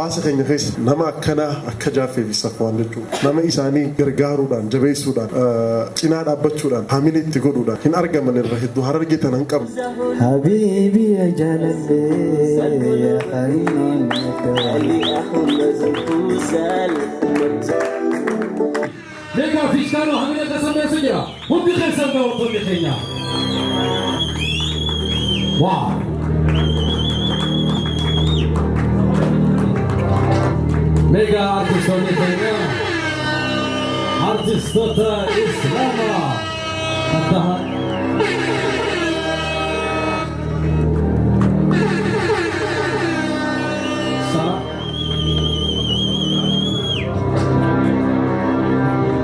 hawaasa keenya keessa nama akkanaa akka Jaaffee fi Safwaan jechuudha. Nama isaanii gargaaruudhaan jabeessuudhaan cinaa dhaabbachuudhaan haamilee itti godhuudhaan hin argaman irra hedduu Harargee tana hin qabne. Habiibi ya jaalallee ya khayriin Lega fiskano hamile kasame sunya. Hundi khesa ba hundi khenya. Wow. Mega artistoni khenya. Artistota Islama. Kataha.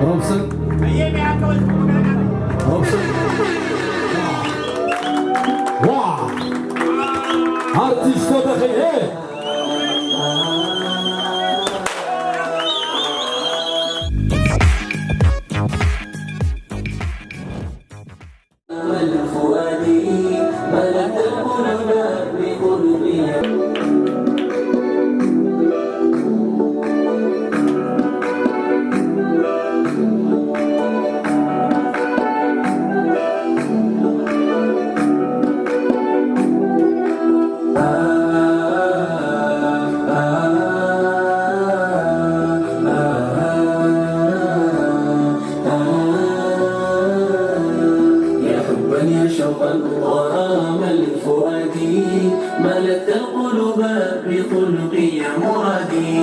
Robson. Robson. Wow. Artist da khayr. ملكت القلوب بخلقي مرادي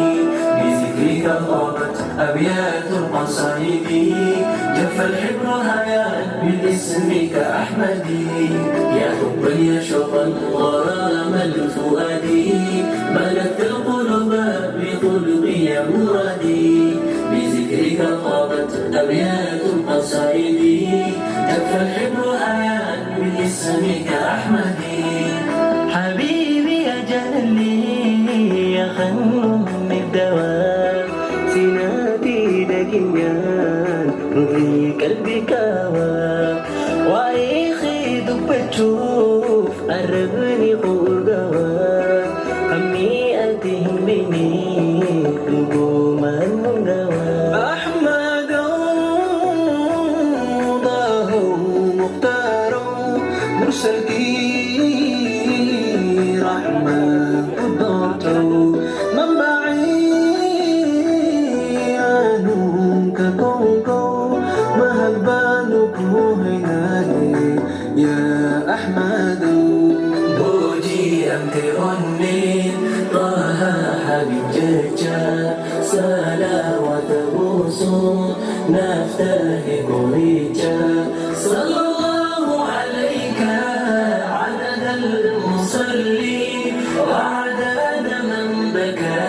بذكرك طابت أبيات القصائد جف الحبر هياء باسمك أحمدي يا حبا يا شوقا غرام الفؤاد ملكت القلوب بخلقي مرادي بذكرك طابت أبيات القصائد جف الحبر هياء باسمك أحمدي حبيبي يا جلالي يا خنم الدوام سنادي دقيان روحي قلبي كوام وعيخي دبتشوف قربني قوقوام همي أتهمني قوما منقوام أحمد ضاه مختار مرسل يا أحمد بوجي أنت غنين طه حبيب ججا سلا وتبوسو نفتح قريجا صلى الله عليك عدد المصلين وعدد من بكى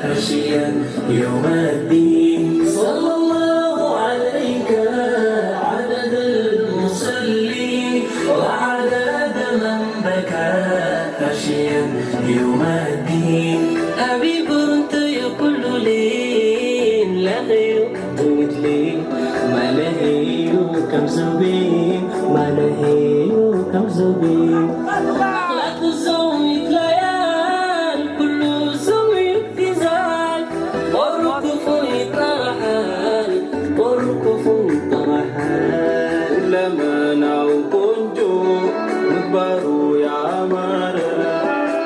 خشيا يوم الدين صلى الله عليك عدد المصلين وعدد من بكى خشيا يوم الدين أبي كنت يقول لي لا غير مثلي ما لهي كم زبين ما لهي كم زبين لا تزومي ليال كل زومي ابتزال وركف يطرحال وركف يطرحال لما ناو كنجو مكبرو يا مرة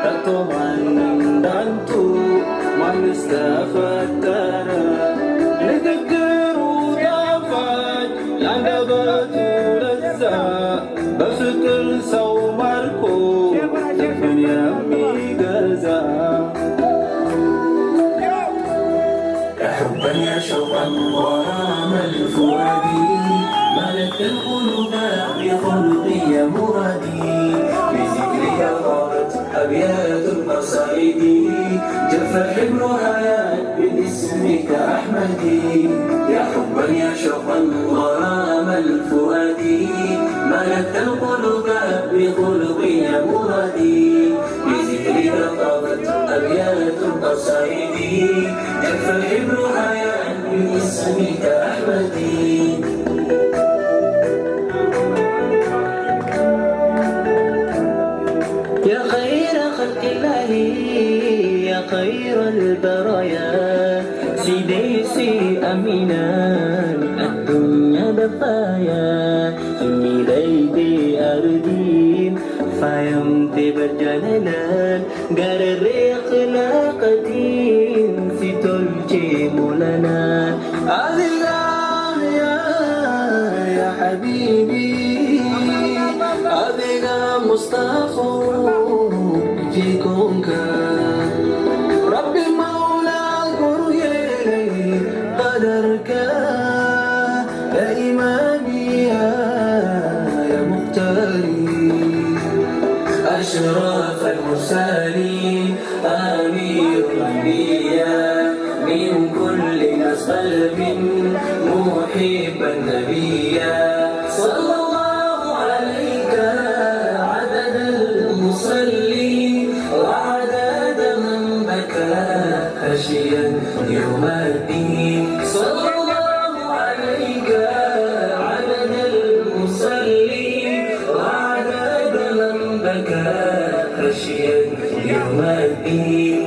تطمان دانتو ما نستفتر نذكرو ضافات لعقبتو لزا بفكر سو ماركو تفن يمي غزا حبا يا شوقا ورام الفؤاد ملكت القلوب بخلقي مرادي بذكرك غابت أبيات القصائد جف الحبر هياء باسمك أحمدي يا حبا يا شوقا غرام الفؤاد ملكت القلوب بخلقي مرادي بذكرك غابت أبيات القصائد جف الحبر هياء باسمك أحمدي يا خير خلق الله يا خير البرايا سيدي أمينا الدنيا دفايا إني ليدي أردين فيمت برجلنا قرر خلاقتين في تلجي مولنا الله يا حبيبي أبنا مصطفى فيكم كان ربي مولا قرية قدرك يا إمامي يا مختاري أشرف المرسلين أمير الأنبياء من كل قلب محب النبي صلى الله عليك عدد المصلين وعدد من بكى خشيا يوم الدين صلى الله عليك عدد المصلين وعدد من بكى خشيا يوم الدين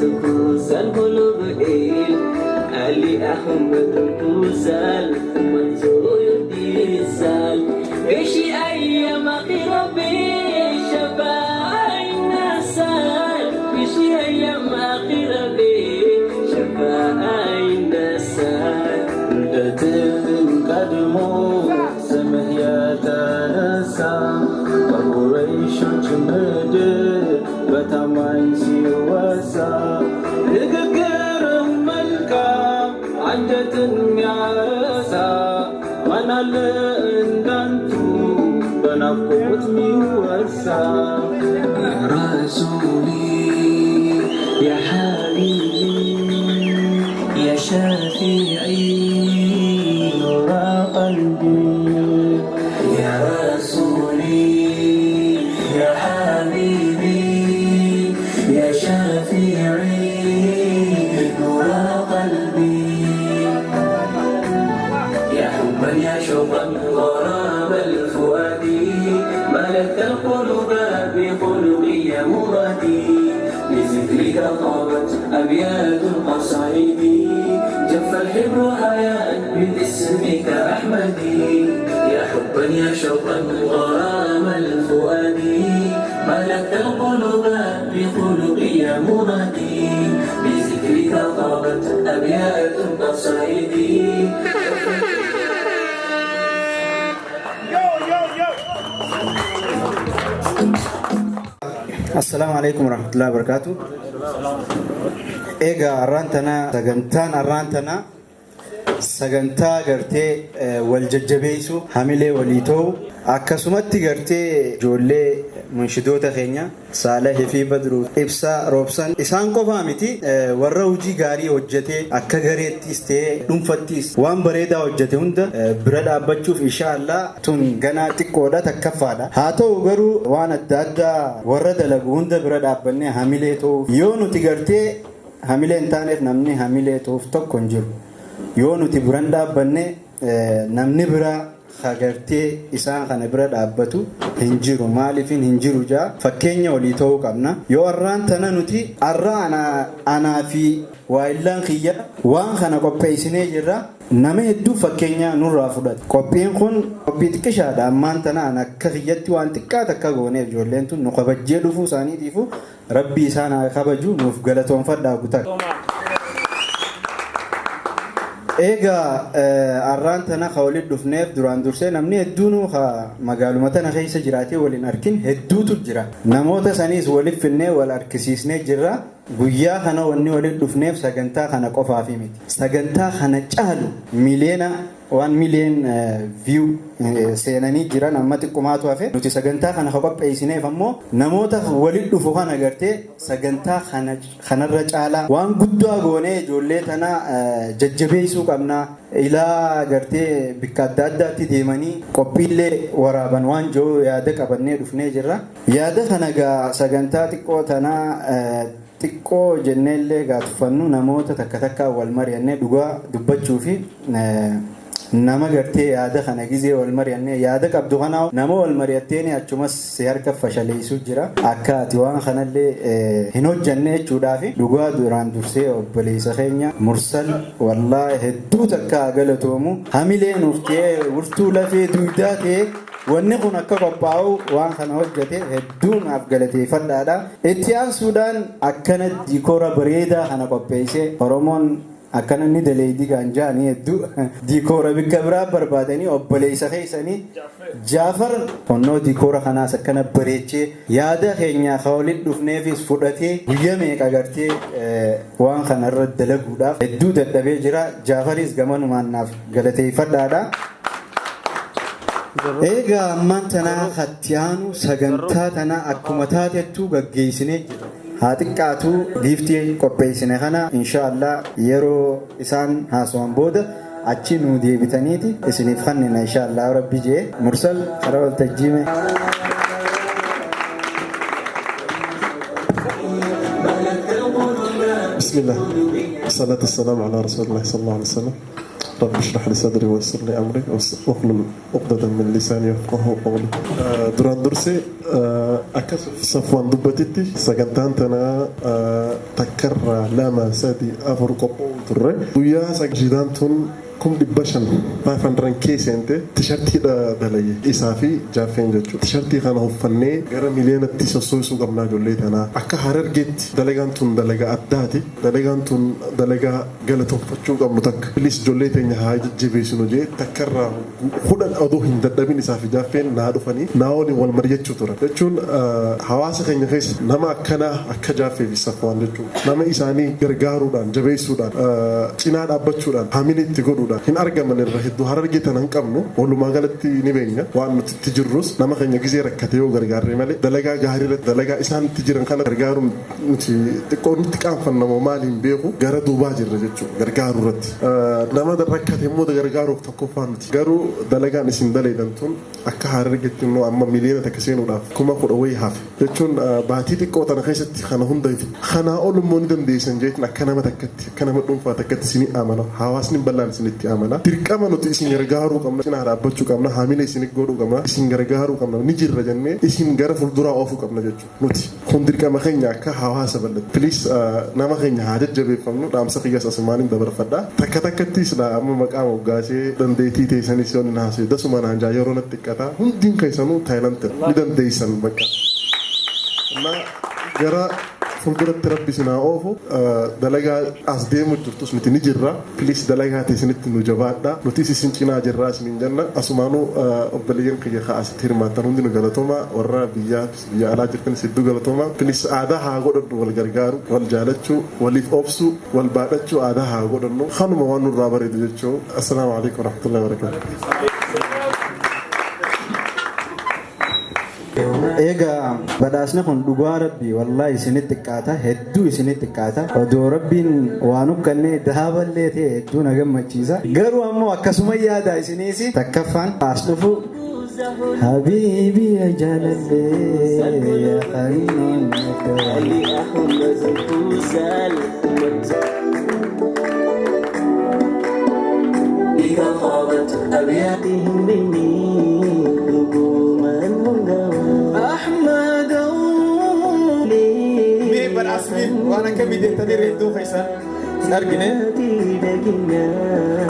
الكوزال قلوب علي أحمد الكوزال منزور الديسال بشي أيام قربي شفاء النسال بشي أيام قربي شفاء النسال ولدت قدمو سمه يا تنسى وقريش جمد بتمن سواسا ንግግርህ መልካም አንጀትን ሚያረሳ ማናለ እንዳንቱ በናፍቆት ሚወሳ ያ ረሱሊ ያ ሐቢቢ ያ ሸፊዒ ኑራ ቀልቢ ያ ረሱሊ ያ ሐቢቢ يا شافعي نور قلبي يا حبا يا شوقا غرام الفؤاد ملكت القلوب بخلقي مرادي بذكرك طابت أبيات القصائد جف الحبر حياء باسمك أحمدي يا حبا يا شوقا غرام الفؤاد ملكت القلوب بخلقي مرادي بذكرك طابت أبيات القصائد السلام عليكم ورحمة الله وبركاته. إيجا أرانتنا سجنتان أرانتنا سجنتا قرتي والججبيسو حملة وليتو akkasumatti gartee ijoollee munshidoota keenya Saaleh fi Badru ibsa roobsan isaan qofaa miti warra hojii gaarii hojjete akka gareettis ta'ee dhuunfattis waan bareedaa hojjete hunda bira dhaabbachuuf inshaallah tun ganaa xiqqoodha takkaffaadha haa ta'u garuu waan adda addaa warra dalagu hunda bira dhaabbannee hamilee ta'uuf yoo nuti gartee hamilee hin taaneef namni hamilee ta'uuf tokko hin jiru yoo nuti biraan dhaabbannee namni biraa hagartee isaan kana bira dhaabbatu hin jiru maaliifin hin jiru jaa fakkeenya walii ta'uu qabna yoo arraan tana nuti arraa anaa fi waayillaan kiyya waan kana qopheessinee jirra nama hedduu fakkeenya nurraa fudhate qophiin kun qophii xiqqishaadha ammaan tana an akka kiyyatti waan xiqqaa takka gooneef ijoolleen tun nu kabajjee dhufuu isaaniitiifu rabbii isaan haa kabaju nuuf galatoonfadhaa gutaa Eega arraan tana waliin dhufneef duraan dursee namni hedduun magaaluma tana keessa jiraatee waliin arkin hedduutu jira. Namoota saniis waliif finnee wal argisiisnee jirra. Guyyaa kana wanni waliin dhufneef sagantaa kana qofaaf miti. Sagantaa kana caalu miliyoona 1 million view seenanii jiran amma xiqqomaatu hafe nuti sagantaa kana qopheessineef ammoo namoota waliin dhufu kana agartee sagantaa kanarra caalaa waan guddaa goonee ijoollee tana jajjabeessuu qabna ilaa agartee bikka adda addaatti deemanii qophiilee waraaban waan jiru yaada qabannee dhufnee jirra yaada kana gaa sagantaa xiqqoo tana xiqqoo jenneellee gaatufannu namoota takka takka wal mari'annee dhugaa dubbachuu fi nama gartee yaada kana gizee wal mari'annee yaada qabdu kana nama wal mari'atteeni achumas si harka fashaleessuu jira akka ati waan kanallee hin hojjanne jechuudhaaf dhugaa duraan dursee obboleessa keenya Mursal wallaahi hedduu takka galatoomu hamilee nuuf ta'ee wurtuu lafee duudaa ta'ee wanni kun akka qophaa'u waan kana hojjete hedduu naaf galateeffadhaadha. Itti aansuudhaan akkana diikoora bareedaa kana qopheessee Oromoon akkana ni daleedii gaanjaanii hedduu diikoora bikka biraa barbaadanii obboleessa keessanii Jaafar onnoo diikoora kanaas akkana bareechee yaada keenya walitti dhufneefis fudhatee guyyaa meeqa gartee waan kanarra dalaguudhaaf hedduu dadhabee jira. Jaafaris gamanumaan naaf galateeffadhaadha. Egaa ammaan tanaa hattiyaanu sagantaa tanaa akkuma taatettuu gaggeessinee jira. haa xiqqaatu giiftii qopheessine kana inshaallah yeroo isaan haasawaan booda achi nu deebitaniiti isiniif kannina inshaallah rabbi jee Mursal karaa waltajjiime. بسم الله الصلاة والسلام على رسول الله صلى الله عليه وسلم رب اشرح لي صدري ويسر لي امري واحلل عقدة من لساني يفقهوا قولي duraan dursee akkas safwaan dubbatatti sagantaan tana takkarraa lama sadii afur qophaa'u turre guyyaa sagantaan tun 500 keessatti tishartiidha dalaye isaa fi jaaffeen jechuudha. Tishartii kana uffannee gara miliyoonatti sossoosuu qabnaa ijoollee tanaa akka Harargeetti dalagaan tun dalagaa addaati. Dalagaan tun dalagaa galatoonfachuu qabnu takka. Bilis ijoollee teenya haa jajjabeessinu jee takkarraa hudhan odoo hin dadhabin isaa fi jaaffeen naa dhufanii naa waliin wal mari'achuu ture. Jechuun hawaasa keenya keessa nama akkanaa akka jaaffee fi safwaan jechuudha. Nama isaanii gargaaruudhaan jabeessuudhaan cinaa dhaabbachuudhaan haamileetti godhuudhaan hin argaman irra hedduu Harargee tan hin qabnu walumaa galatti ni beekna waan nuti itti jirrus nama keenya gizee rakkate yoo gargaarre malee dalagaa gaarii irratti dalagaa isaan itti jiran kana gargaaruun nuti xiqqoo nutti qaanfannamoo maaliin beeku gara duubaa jirra jechuudha gargaaruu irratti nama rakkate immoo gargaaruuf tokkoffaa nuti garuu dalagaan isin daleedan tun akka Harargeetti immoo amma miliyoona takka seenuudhaaf 10,000 wayii hafe jechuun baatii xiqqoo tana keessatti kana hunda kanaa ol immoo ni dandeessan jechuun akka nama takkatti akka nama dhuunfaa takkatti isin amana hawaasni bal'aan isin itti amana dirqama nuti isin gargaaruu qabna isin dhaabbachuu qabna haamila isin godhuu qabna isin gargaaruu qabna ni jirra jennee isin gara fulduraa oofuu qabna jechuudha nuti kun dirqama keenya akka hawaasa bal'atti please nama keenya haa jajjabeeffamnu dhaamsa qiyyaas asumaaniin dabarfadha takka takkatti isla amma maqaa moggaasee dandeettii teessanis yoo hin haasee dasuma naanjaa yeroo natti xiqqata hundiin keessanuu taayilantii ni dandeessan bakka gara fulduratti rabbi sinaa oofu dalagaa as deemu jirtus nuti ni jirra please dalagaa teessanitti nu jabaadha nuti isin cinaa jirraa isiniin jenna asumaanuu obboleeyyan kiyya kaasitti hirmaattan hundi nu galatooma warra biyya alaa jirtanis hedduu galatooma please aadaa haa godhannu wal gargaaru wal jaalachuu waliif obsuu wal baadhachuu aadaa haa godhannu kanuma waan nurraa bareedu jechuu assalaamu alaikum warahmatullahi wabarakatuh. Egaa badhaasni kun dhugaa rabbii wallahi isinitti xiqqaata hedduu isinitti xiqqaata odoo rabbiin waan ukkannee daaballee ta'e hedduu na gammachiisa garuu ammoo akkasuma yaada isiniis takkaffaan as dhufu habiibii jaalallee yaa qariinaan إذا طابت أبياتهم مني وانا كمي تدير هدو خيسان نرجنه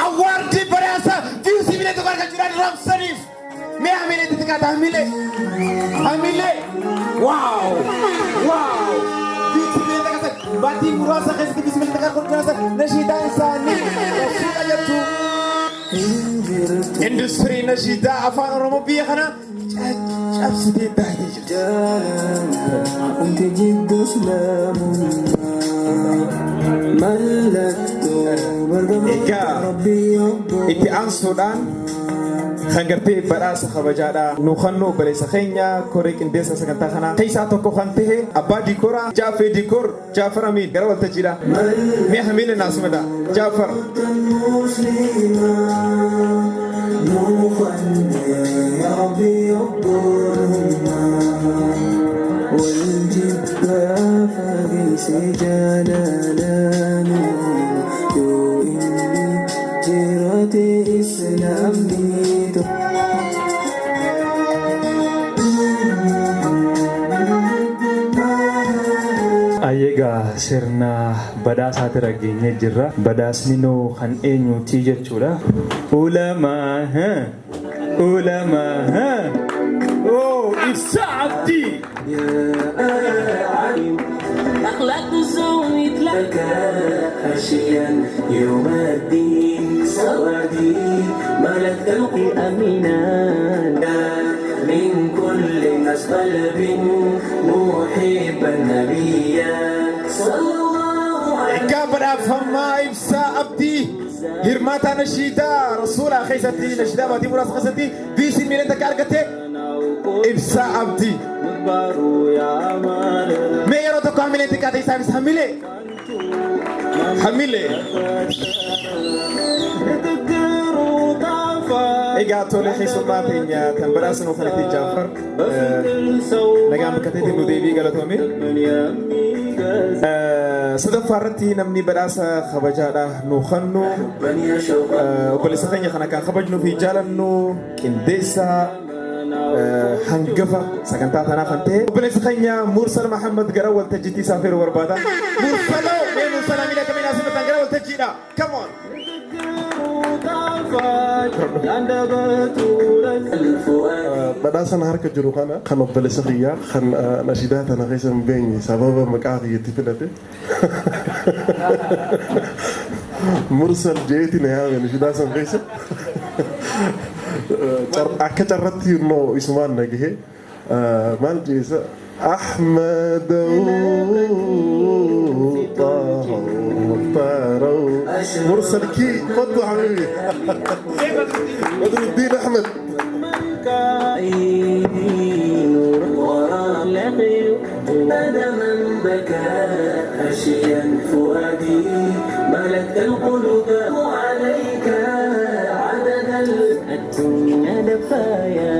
أوردي براسة فيو سيميلة تقارك جيران رام سريف مي عميلة تتكات عميلة واو فيو سيميلة تقارك باتي براسة خيسك فيو سيميلة تقارك جراسة نشيدا إنساني نشيدا يبتو اندستري نشيدا أفان رومو بيخنا أبسدي داهي أنت جد سلام ملكت ربي إتي أن سودان خنجرتي براسة خبجادا نخنو بريسة خينيا كوريك إنديسة سكنتا خنا كيسا توكو خانته أبا ديكورا جافي ديكور جافر أمين غير تجيلا مي حميل الناس مدا جافر يا ربي يقبلنا والجبة فقيس سجالالاني يو إني جيراتي إسلامي Ayega sirna badaasaa tirageenye jirra. Badaasni noo kan eenyuutii jechuudha. Ulamaa Oh, Ibsa Abdi. أخلاق زوجك لك خشيا يوم الدين سوادي ملك تلقي أمينا من كل الناس قلب محبا نبيا صلى الله عليه قبل أفهمها إبسا أبدي هرماتا نشيدا رسولا خيستي نشيدا باتي مراس خيستي بيسي ميرين تكالكتي إبسا أبدي ميرو تكو حميلي تكاتي سامس حميلي إيجا تولي خيسو باتينيا تنبراسنو خليتي جعفر نقام بكتيتي مديبي قالتو أمير صدق فارتي نمني براسا خبجادا نوخنو وبلسا خيني خنا كان خبجنو في جالنو كنديسا هنقفا سكنتا تنا خنتي وبلسا خيني مرسل محمد قراول تجيتي سافر وربادا مرسل أمينة كمين أسمة قراول تجينا كمون بدأنا هركة جروحنا خن بلسخية خن نشيدات أنا غير بيني سبب مقاعد يتفلته مرسل جيتي نهاية نشيدات غير أكترتي إنه اسمه نجيه مال جيس أحمد طه مختارو مرسل كي فضل حبيبي بدر الدين أحمد نور ورا هذا من بكى خشيا فؤادي ملك القلوب عليك عدد الدنيا دفايا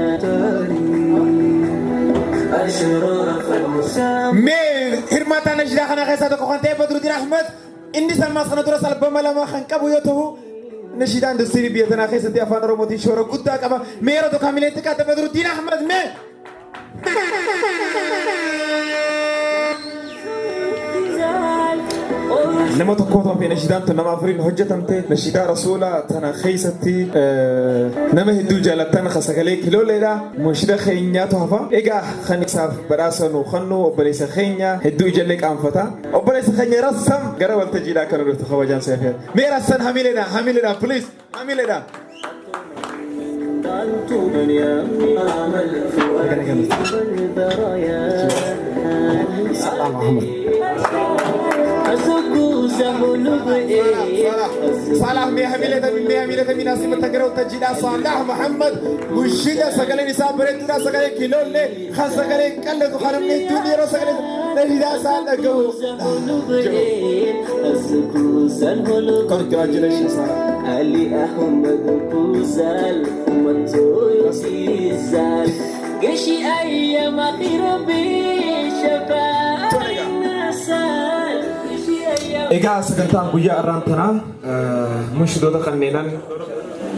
أشرف المسام مين هرماتا نجدا خنا خيسا تكو خنتي بدر الدين أحمد إندي سلمان خنا درس البما لما خنكبو يوتو نشيدان دستيري بيتنا خيسا تي أفان روموتي شورو قدا كما ميرو تو كاملين تكات بدر الدين أحمد مين لما تكون في نشيدان تنام أفرين حجة تنتي نشيدا رسولا تنا خيستي نما هدو جالتنا خسكالي كيلو ليلا منشدا خينيا تهفا إيجا خنيك ساف براسا نوخنو وبليس خينيا هدو جلك أنفتا وبليس خينيا رسم غرا والتجيلا كانوا رتخوا جان سيفير ميرا سن حميلنا بليز حميلنا صالح مية من ناسي متقرأ تجدا صالح محمد مشيدا سكالي نساب بريتنا سكالي كيلو لي خان سكالي كله تخرم لي توني رو سكالي نجدا صالح جو congratulations علي أحمد كوزال ومنتو يسيزال قشي أيام أخيرا Egaa sagantaan guyyaa irraantanaa munshidoota kanneenan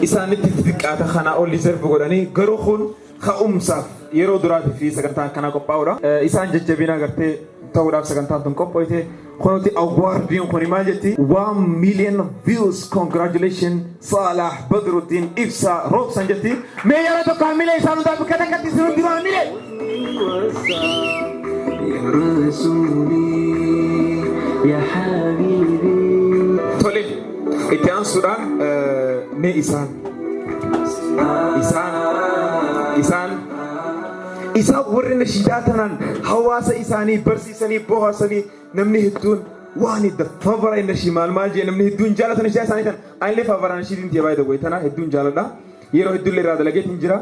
isaanitti xixiqqaata kana ol riserve godhanii garuu kun ka'umsaaf yeroo duraatii fi sagantaan kana qophaa'uudha. Isaan jajjabina agartee ta'uudhaaf sagantaan tun qophoofte kunuuti awwaardiin kun maal jetti 1 million views congratulations Salah Badruddin Ibsa Robson jetti mee yeroo tokko hamilee isaan hundaa bakka takkatti isin hundi hamilee. يا حبيبي تولي إتيان سودان مي إسان ورنا شداتنا حواس إساني برسي سني بوها سني نمني هدون واني دفبر إن الشمال مالجي نمني هدون جالة نشجع سني تن أين لي فبران شيرين تياباي دعوي تنا هدون جالة دا يرو هدون لي راد لقيت إنجرا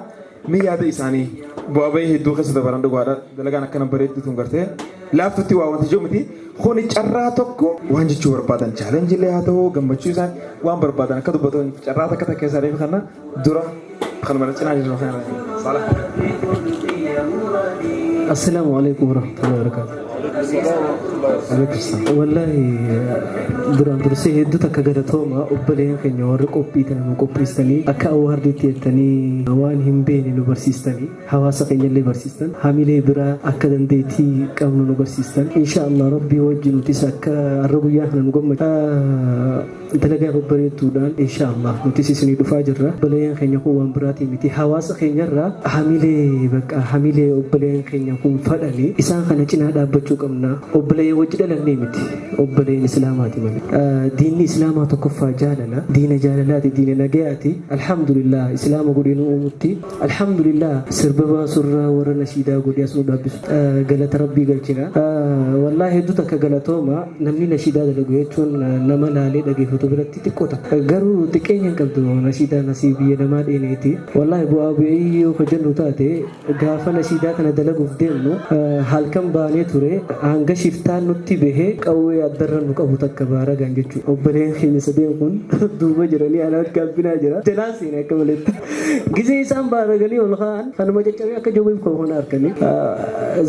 مي هذا إساني بوابي هدون خسد بران دعوارا دلقانا كنا بريد تونغرته لا فتي وان تجومتي خوني چراتوكو وان جچو بربادان چالنج لي هاتو گمبچو سان وان بربادان کدو بدون چراتا کتا کیسا ری خنا دورا خن مرچ ناجي نو خنا صالح السلام عليكم ورحمة الله وبركاته والله duraan dursee hedduu takka galatooma obboleen keenya warri qophiitan nu qopheessanii akka awwaardiitti jettanii waan hin beekne nu barsiistanii hawaasa keenya illee barsiistan hamilee biraa akka dandeettii qabnu nu barsiistan inshaallah rabbii wajji nutis akka har'a guyyaa kana nu gammadu dalagaa babbareedduudhaan inshaallah nutis isinii dhufaa jirra obboleen keenya kun waan biraatii miti hawaasa keenyarraa hamilee bakka hamilee obboleen keenya kun fadhanii isaan kana cinaa dhaabbachuu qabna obbolee wajji dhalannee miti obboleen islaamaati malee diinni islaamaa tokkoffaa jaalala diina jaalalaati diina nagayaati alhamdulillah islaama godhee nu uumutti alhamdulillah sirba baasurraa warra nashiidaa godhee as nu dhaabbisu galata rabbii galchina wallaahi hedduu takka galatooma namni nashiidaa dalagu jechuun nama laalee dhageeffatu biratti xiqqoota garuu xiqqeenya hin qabdu nashiidaa nasii biyya namaa dheeneeti wallaahi bu'aa bu'ee yoo hojjennu taate gaafa nashiidaa kana dalaguuf deemnu halkan baanee ture hanga shiftaan nutti bahee qawwee addarra nu qabu takka baaragaan jechuudha obboleen keenya sadeen kun duuba jiranii anaan gabbinaa jira jalaa seenaa akka maletti gisee isaan baaraganii ol ka'an kanuma caccabee akka jawweef kookona harkanii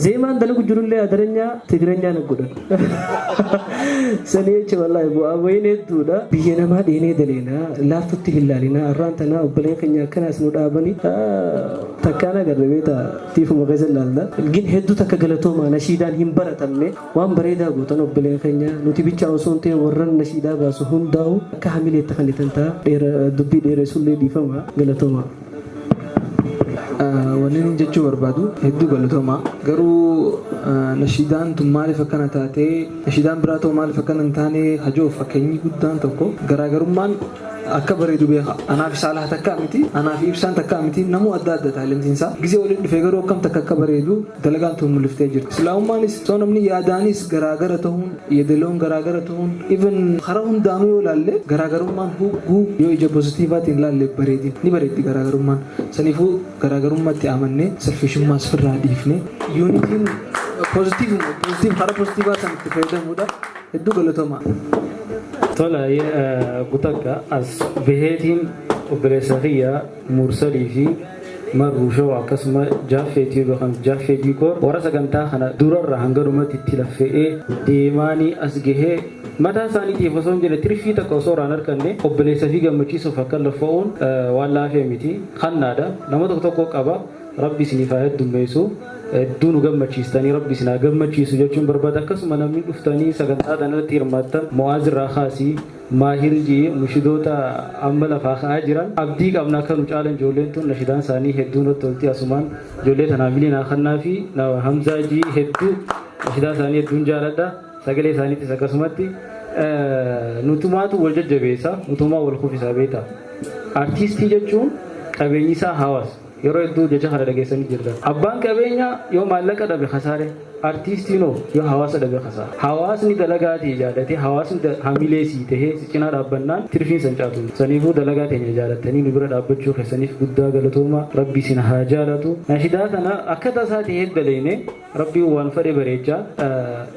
zeemaan dalagu jirullee adaranyaa tigireenyaa na godhan sanii jecha wallaahi bu'aa bu'een hedduudha biyya namaa dheenee daleenaa laaftutti hin laalinaa arraan tanaa obboleen keenya akkanaas nu dhaabanii takkaan agarra beeta tiifuma keessa laalna gin hedduu takka galatoomaa nashiidaan hin baratamne waan bareedaa gootan obboleen keenya nuti bichaa osoo hin ta'e warran nashiidaa baasu hundaa'u akka hamileetta kan itti ta'a dubbii dheeressullee dhiifama galatoomaa. Wanni jechuu barbaadu hedduu galatoomaa garuu nashiidaan tun maaliif akkana taatee nashiidaan biraa ta'u maaliif akkana hin taane hajoo fakkeenyi guddaan tokko garaagarummaan akka bareedu beeka anaaf saalaa takka miti anaaf ibsaan takka miti namuu adda adda taalentinsaa gisee waliin dhufee garuu akkam takka akka bareedu dalagaan tun mul'iftee jirti islaamummaanis soo namni yaadaanis garaagara ta'uun yeedaloon garaagara ta'uun even karaa hundaanuu yoo laalle garaagarummaan hugguu yoo ija pozitiivaatiin laalle bareedin ni bareeddi garaagarummaan saniifuu garaagarummaatti amannee selfishummaas firraa dhiifne yuunitiin pozitiiv karaa pozitiivaa sanatti fayyadamuudha hedduu galatoomaa. طلع قطعة أس بهتين وبرسخية مرسلي في مرة شو عكس ما جافيتي بخم جافيتي كور ورثة كنتا خنا دورة رهانجر ما تتلفئ ديماني أسجه متى ثاني تفصون جل ترفي تكسر أنر كنّي وبرسخية جمتي سفكر لفون والله في ميتي خنا ده لما تكتوك أبا ربي سنفاهد دميسو دونو gammachiistanii rabbi sinaa gammachiisu jechuun barbaada akkasuma namni dhuftanii sagantaa kanatti hirmaattan mu'aaz raaxaasii maahirjii mushidoota amma lafaa ka'aa jiran abdii qabna akka nu caalan ijoolleen tun nashidaan isaanii hedduu nutti tolti asumaan ijoollee tanaa biliinaa kannaa fi hamzaajii hedduu nashidaa isaanii hedduun jaaladha sagalee isaaniittis akkasumatti nutumaatu wal jajjabeessa nutumaa wal kufisaa beeta artiistii jechuun qabeenyi isaa hawaasa yeroo hedduu jecha kana dhageessanii jirtan abbaan qabeenyaa yoo maallaqa dhabe khasaare artiistiinoo yoo hawaasa dhabe khasaare hawaasni dalagaatii jaallate hawaasni hamilee sii tahee si cinaa dhaabbannaan tirfiin san caatu saniifuu dalagaa teenya jaallattanii nu bira dhaabbachuu keessaniif guddaa galatooma rabbi sin haa jaalatu nashidaa kana akka tasaa tahee daleene rabbi waan fedhe bareechaa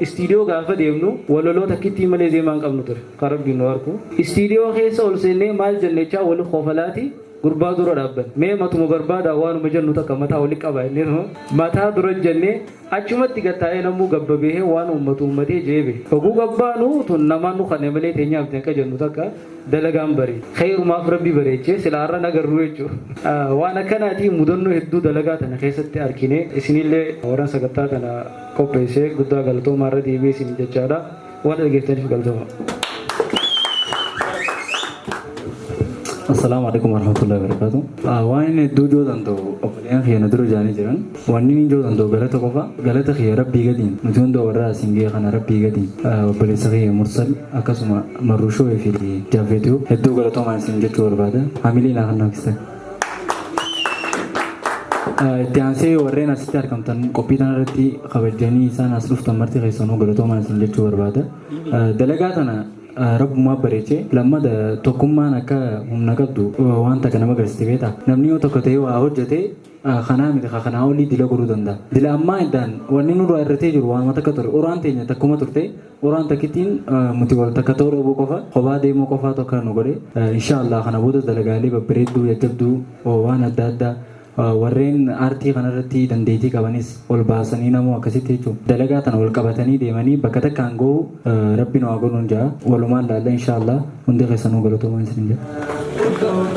istiidiyoo gaafa deemnu waloloo takkitti malee zeemaan qabnu ture kan rabbi nu arku istiidiyoo keessa ol seennee maal jennechaa wal khofalaati gurbaa dura dhaabban mee matuma barbaada waanuma jennu takka mataa wali qaba inni mataa dura jennee achumatti gattaa'ee namuu gabbabee waan uummatee jeebe oguu gabbaanu tun namaan nu kan malee teenyaaf akka jennu takka dalagaan bare khayrumaaf rabbi bareechee silaarra nagarru jechuudha waan akkanaatii mudannoo hedduu dalagaa tana keessatti argine isinillee warra sagantaa kana qopheessee guddaa galatoomaa irra deebi'ee isin jechaadha waan dhageessaniif galatooma. السلام عليكم ورحمة الله وبركاته. وين دوجو دندو أبليان خيانة درو جاني جران. وانين جو دندو غلطة كوفا غلطة خيار ربي قدين. نتون دو ورا سينجي خنا ربي قدين. وبليس خيار مرسل أكاسما مروشو في جافيتو. هدو غلطة ما سينجي تور بعدا. عاملين أخنا كسر. تيانسي ورينا ستار كم تن كوبيتان رتي خبرتني إنسان أسلوف تمرتي خيسانو غلطة ما سينجي تور بعدا. دلقاتنا Rabbumaa bareechee lammada tokkummaan akka humna qabdu wanta kana magarsiiste beekta namni yoo tokko ta'ee waa hojjetee kanaa miti kanaa olii dila godhuu danda'a dila ammaa iddaan wanni nu duraa irratee jiru waan takka ture uraan teenya takkuma turte uraan takkittiin muti wal takka ta'uu dhabuu qofa kophaa deemuu qofaa tokko nu godhe inshaallah kana booda dalagaalee babbareedduu jajjabduu waan adda addaa warreen aartii kanarratti dandeettii qabanis ol baasanii namoo akkasitti jechuun dalagaa tana ol qabatanii deemanii bakka takkaan ga'u rabbi nu haa godhuun jaa walumaan laalla inshaallah hundi keessanuu galatoomaa isin jaa.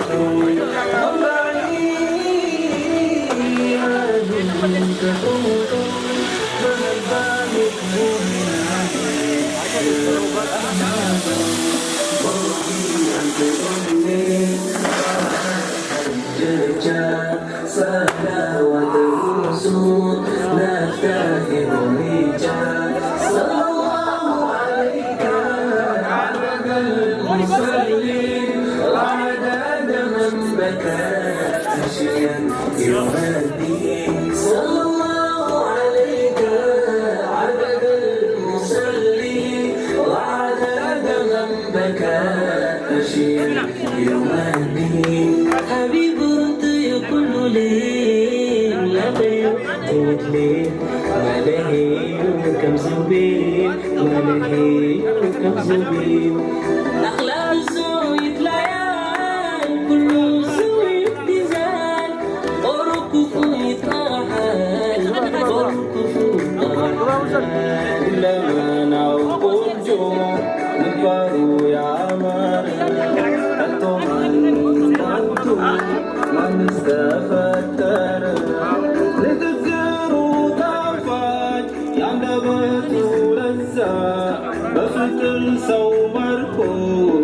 بفكر سومركم